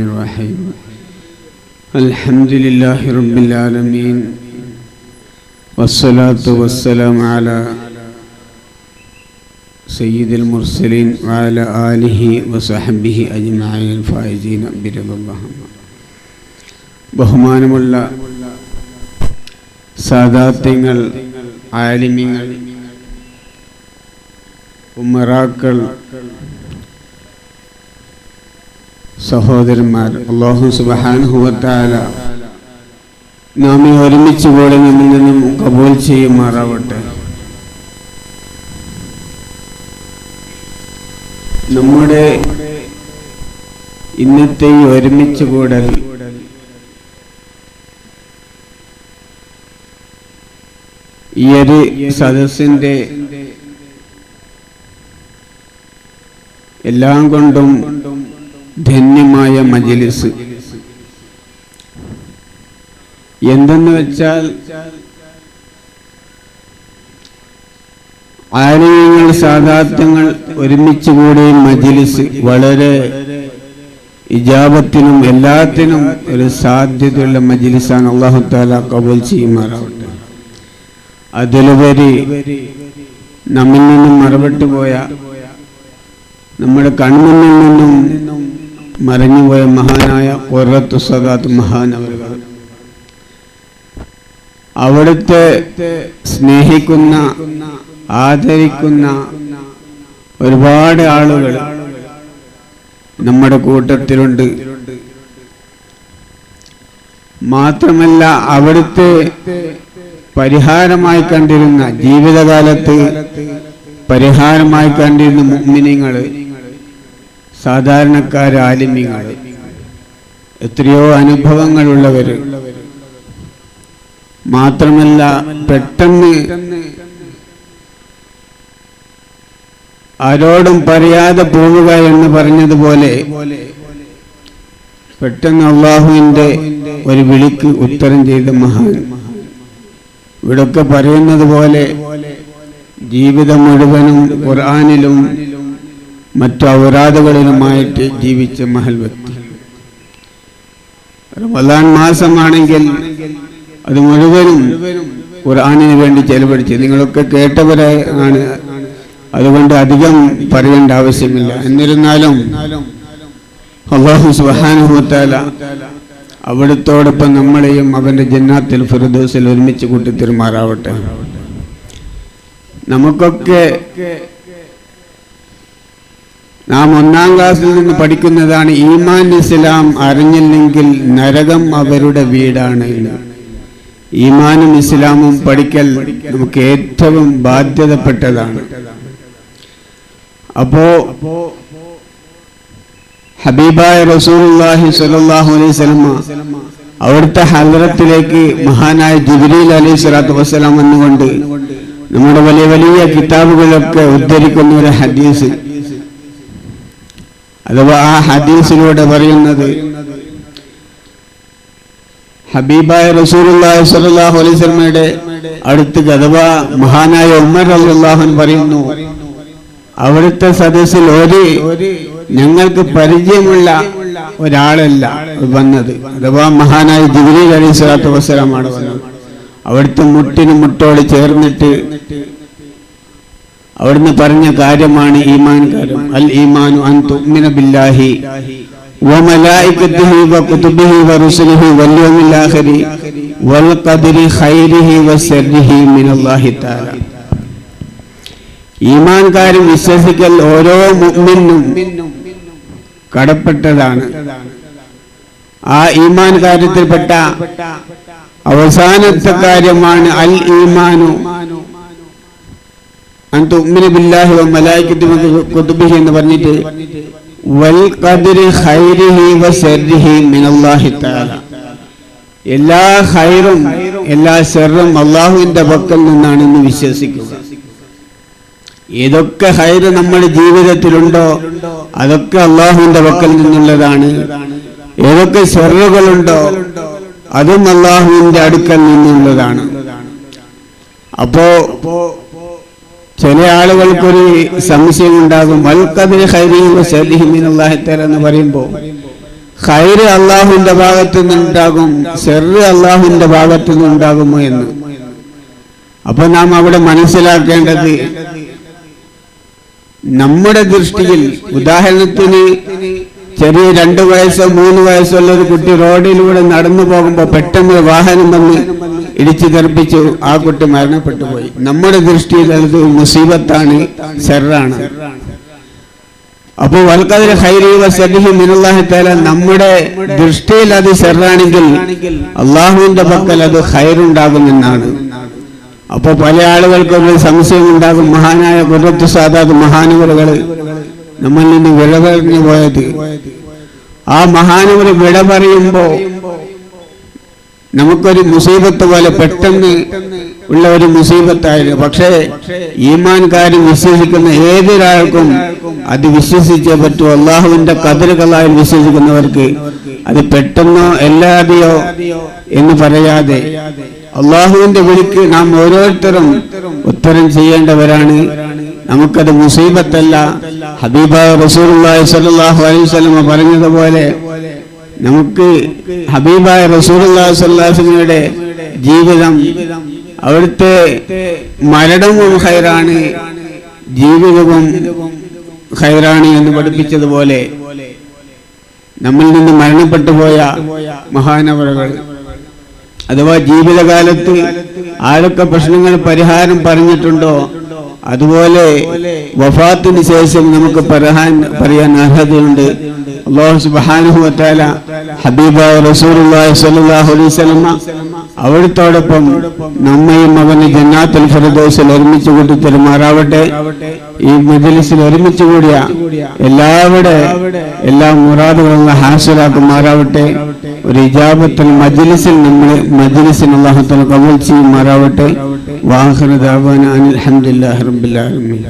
الرحيم الحمد لله رب العالمين والصلاة والسلام على سيد المرسلين وعلى آله وصحبه أجمعين الفائزين برضا الله. ബഹുമാനമുള്ള സാദാത്യങ്ങൾ, ആലിമീങ്ങൾ, ഉമറാക്കൾ, സഹോദരന്മാർ, അല്ലാഹു സുബ്ഹാനഹു വ തആല നാം ഒരുമിച്ച് കൂടെ നമ്മിൽ നിന്നും കബൂൽ ചെയ്യുമാറാവട്ടെ. നമ്മുടെ ഇന്നത്തെ ഒരുമിച്ച് കൂടൽ ഈ ഒരു സദസ്സിന്റെ എല്ലാം കൊണ്ടും ധന്യമായ മജ്‌ലിസ് എന്തെന്ന് വെച്ചാൽ, ആലിമീങ്ങൾ, സാദാത്യങ്ങൾ ഒരുമിച്ച് കൂടിയ മജ്‌ലിസ് വളരെ ഇജാബത്തിനും എല്ലാത്തിനും ഒരു സാധ്യതയുള്ള മജ്‌ലിസാണ്. അല്ലാഹു തആല കബൂൽ ചെയ്യുമാറാവട്ടെ. അതിലുപരി നമ്മിൽ നിന്നും മറവിട്ടു പോയ, നമ്മുടെ കൺമുന്നിൽ നിന്നും മറഞ്ഞുപോയ മഹാനായ ഖുറത്തു സദാത്ത് മഹാനവറുകൾ, അവിടുത്തെ സ്നേഹിക്കുന്ന, ആദരിക്കുന്ന ഒരുപാട് ആളുകൾ നമ്മുടെ കൂട്ടത്തിലുണ്ട്. മാത്രമല്ല, അവിടുത്തെ പരിഹാരമായി കണ്ടിരുന്ന, ജീവിതകാലത്ത് പരിഹാരമായി കണ്ടിരുന്ന മുഅ്മിനീങ്ങൾ, സാധാരണക്കാർ, ആലിമീങ്ങൾ, എത്രയോ അനുഭവങ്ങളുള്ളവർ. മാത്രമല്ല, പെട്ടെന്ന് ആരോടും പറയാതെ പോവുക എന്ന് പറഞ്ഞതുപോലെ പെട്ടെന്ന് അള്ളാഹുവിന്റെ ഒരു വിളിക്ക് ഉത്തരം ചെയ്ത മഹാൻ. ഇവിടൊക്കെ പറയുന്നത് പോലെ ജീവിതം മുഴുവനും ഖുർആനിലും മറ്റു ഔറാദുകളിലുമായിട്ട് ജീവിച്ച മഹൽ വ്യക്തി. റമദാൻ മാസമാണെങ്കിൽ അത് മുഴുവനും ഖുർആനിന് വേണ്ടി ചെലവഴിച്ച് നിങ്ങളൊക്കെ കേട്ടവരാണ്, അതുകൊണ്ട് അധികം പറയേണ്ട ആവശ്യമില്ല. എന്നിരുന്നാലും അല്ലാഹു സുബ്ഹാനഹു വ തആല അവിടുത്തോടൊപ്പം നമ്മളെയും അവന്റെ ജന്നാത്തുൽ ഫിർദൗസിൽ ഒരുമിച്ച് കൂട്ടിത്തരുമാറാവട്ടെ. നമുക്കൊക്കെ നാം 1-ാം ക്ലാസ്സിൽ നിന്ന് പഠിക്കുന്നതാണ്, ഈമാൻ ഇസ്ലാം അറിഞ്ഞില്ലെങ്കിൽ നരകം അവരുടെ വീടാണ്. ഈമാനും ഇസ്ലാമും പഠിക്കൽ നമുക്ക് ഏറ്റവും ബാധ്യതപ്പെട്ടതാണ്. അപ്പോ ഹബീബായ റസൂലുള്ളാഹി സ്വല്ലല്ലാഹു അലൈഹി വസല്ലം അവിടുത്തെ ഹദ്റത്തിലേക്ക് മഹാനായ ജിബ്രീൽ അലൈഹി സ്വലാത്തു വസ്സലാം വന്നുകൊണ്ട് നമ്മുടെ വലിയ വലിയ കിതാബുകളൊക്കെ ഉദ്ധരിക്കുന്ന ഒരു ഹദീസ്, അഥവാ ആ ഹദീസിലൂടെ പറയുന്നത്, ഹബീബായ റസൂലുള്ളാഹി സ്വല്ലല്ലാഹു അലൈഹി വസല്ലമയുടെ അടുത്ത് അഥവാ മഹാനായ ഉമർ റളിയല്ലാഹു അൻഹു പറയുന്നു, അവിടുത്തെ സദസ്സിൽ ഞങ്ങൾക്ക് പരിചയമുള്ള ഒരാളല്ല വന്നത്, അഥവാ മഹാനായ ജിബ്രീൽ അലൈഹി സ്വലാത്തു വസ്സലാമാണ് വന്നത്. അവിടുത്തെ മുട്ടിന് മുട്ടോട് ചേർന്നിട്ട് അവിടുന്ന് പറഞ്ഞ കാര്യമാണ് ഈമാൻ കാര്യം. അൽ ഈമാനു അൻ തുഅ്മിന ബില്ലാഹി വമലായികതിഹി വകുതുബിഹി വറുസുലിഹി വൽയൗമിൽ ആഖിരി വൽ ഖദരി ഖൈരിഹി വശർരിഹി മിനല്ലാഹി തആല. ഈമാൻ കാര്യം വിശ്വസിക്കൽ ഓരോ മുഅ്മിനും കടപ്പെട്ടതാണ്. ആ ഈമാൻ കാര്യത്തിൽപ്പെട്ട അവസാനത്തെ കാര്യമാണ് അൽ ഈമാനു അൻ തുഅ്മിന ബില്ലാഹി വമലായികതിഹി വകുതുബിഹി എന്ന് പറഞ്ഞിട്ട് വൽ ഖദരി ഖൈരിഹി വശർരിഹി മിനല്ലാഹി തആല. എല്ലാ ഖൈറും എല്ലാ ശർറും അല്ലാഹുവിന്റെ പക്കൽ നിന്നാണെന്ന് വിശ്വസിക്കുക. ഏതൊക്കെ ഖൈറ് നമ്മുടെ ജീവിതത്തിലുണ്ടോ അതൊക്കെ അല്ലാഹുവിന്റെ പക്കൽ നിന്നുള്ളതാണ്. ഏതൊക്കെ ശർറുകളുണ്ടോ അതും അല്ലാഹുവിന്റെ അടുക്കൽ നിന്നുള്ളതാണ്. അപ്പോ ചില ആളുകൾക്കൊരു സംശയം ഉണ്ടാകും, വൽ ഖദരി ഖൈരിഹി വശർരിഹി മിനല്ലാഹി തആല എന്ന് പറയുമ്പോൾ ഖൈറ് അള്ളാഹുവിന്റെ ഭാഗത്തു നിന്നുണ്ടാകും, ശർറ് അള്ളാഹുവിന്റെ ഭാഗത്തു നിന്നുണ്ടാകുമോ എന്ന്. അപ്പൊ നാം അവിടെ മനസ്സിലാക്കേണ്ടത്, നമ്മുടെ ദൃഷ്ടിയിൽ ഉദാഹരണത്തിന് ചെറിയ 2 വയസ്സോ 3 വയസ്സുള്ള ഒരു കുട്ടി റോഡിലൂടെ നടന്നു പോകുമ്പോൾ പെട്ടെന്ന് വാഹനം വന്ന് ഇടിച്ചു തെറിപ്പിച്ചു, ആ കുട്ടി മരണപ്പെട്ടു പോയി. നമ്മുടെ ദൃഷ്ടിയിൽ അത് മുസീബത്താണ്, ശർറാണ്. അപ്പോൾ വൽഖദരി ഖൈരി വശർരിഹി മിനല്ലാഹി തആല നമ്മുടെ ദൃഷ്ടിയിൽ അത് ശർറാണെങ്കിൽ അള്ളാഹുവിന്റെ പക്കൽ അത് ഖൈറുണ്ടാകുമെന്നാണ്. അപ്പോൾ പല ആളുകൾക്കൊരു സംശയം ഉണ്ടാകും, മഹാനായ ഖുറത്തു സാദാത്ത് മഹാനവറുകൾ നമ്മളിൽ നിന്ന് വിട പറഞ്ഞു പോയത്, ആ മഹാനവർ വിട പറയുമ്പോൾ നമുക്കൊരു മുസീബത്ത് പോലെ പെട്ടെന്ന് ഉള്ള ഒരു മുസീബത്തായിരുന്നു. പക്ഷേ ഈമാൻകാരും വിശ്വസിക്കുന്ന ഏതൊരാൾക്കും അത് വിശ്വസിച്ചേ പറ്റൂ. അള്ളാഹുവിന്റെ ഖദറുകളായി വിശ്വസിക്കുന്നവർക്ക് അത് പെട്ടെന്നോ എല്ലാതെയോ എന്ന് പറയാതെ അള്ളാഹുവിന്റെ വിളിക്ക് നാം ഓരോരുത്തരും ഉത്തരം ചെയ്യേണ്ടവരാണ്. നമുക്കത് മുസീബത്തല്ല. ഹബീബായ റസൂലുള്ളാഹി സ്വല്ലല്ലാഹു അലൈഹി വസല്ലം പറഞ്ഞതുപോലെ നമുക്ക് ഹബീബായ റസൂലുള്ളാഹി സ്വല്ലല്ലാഹു അലൈഹി വസല്ലമയുടെ ജീവിതം, അവിടുത്തെ മരണവും ഖൈറാണ്, ജീവിതവും ഖൈറാണ് എന്ന് പഠിപ്പിച്ചതുപോലെ നമ്മിൽ നിന്ന് മരണപ്പെട്ടു പോയ മഹാനവറുകൾ അഥവാ ജീവിതകാലത്ത് ആരൊക്കെ പ്രശ്നങ്ങൾ പരിഹാരം പറഞ്ഞിട്ടുണ്ടോ അതുപോലെ വഫാത്തിന് ശേഷം നമുക്ക് പറയാൻ അർഹതയുണ്ട്. അല്ലാഹു സുബ്ഹാനഹു വ തആല ഹബീബായ റസൂലുള്ളാഹി സ്വല്ലല്ലാഹു അലൈഹി വസല്ലം അവിടുത്തോടൊപ്പം നമ്മയും അവന് ജന്നാത്തുൽ ഫിർദൗസിൽ ഒരുമിച്ച് കൂട്ടി തരുമാറാവട്ടെ. ഈ മജ്ലിസിൽ ഒരുമിച്ച് കൂടിയ എല്ലാ മുറാദുകളും ഹാസിലാക്കുമാറാവട്ടെ. ഒരു ഇജാബത്തുൽ മജ്ലിസിൽ അല്ലാഹു തആല ഖബൂൽ ചെയ്യുമാറാവട്ടെ. വാഖിറു ദഅവാനാ അൽഹംദുലില്ലാഹി റബ്ബിൽ ആലമീൻ.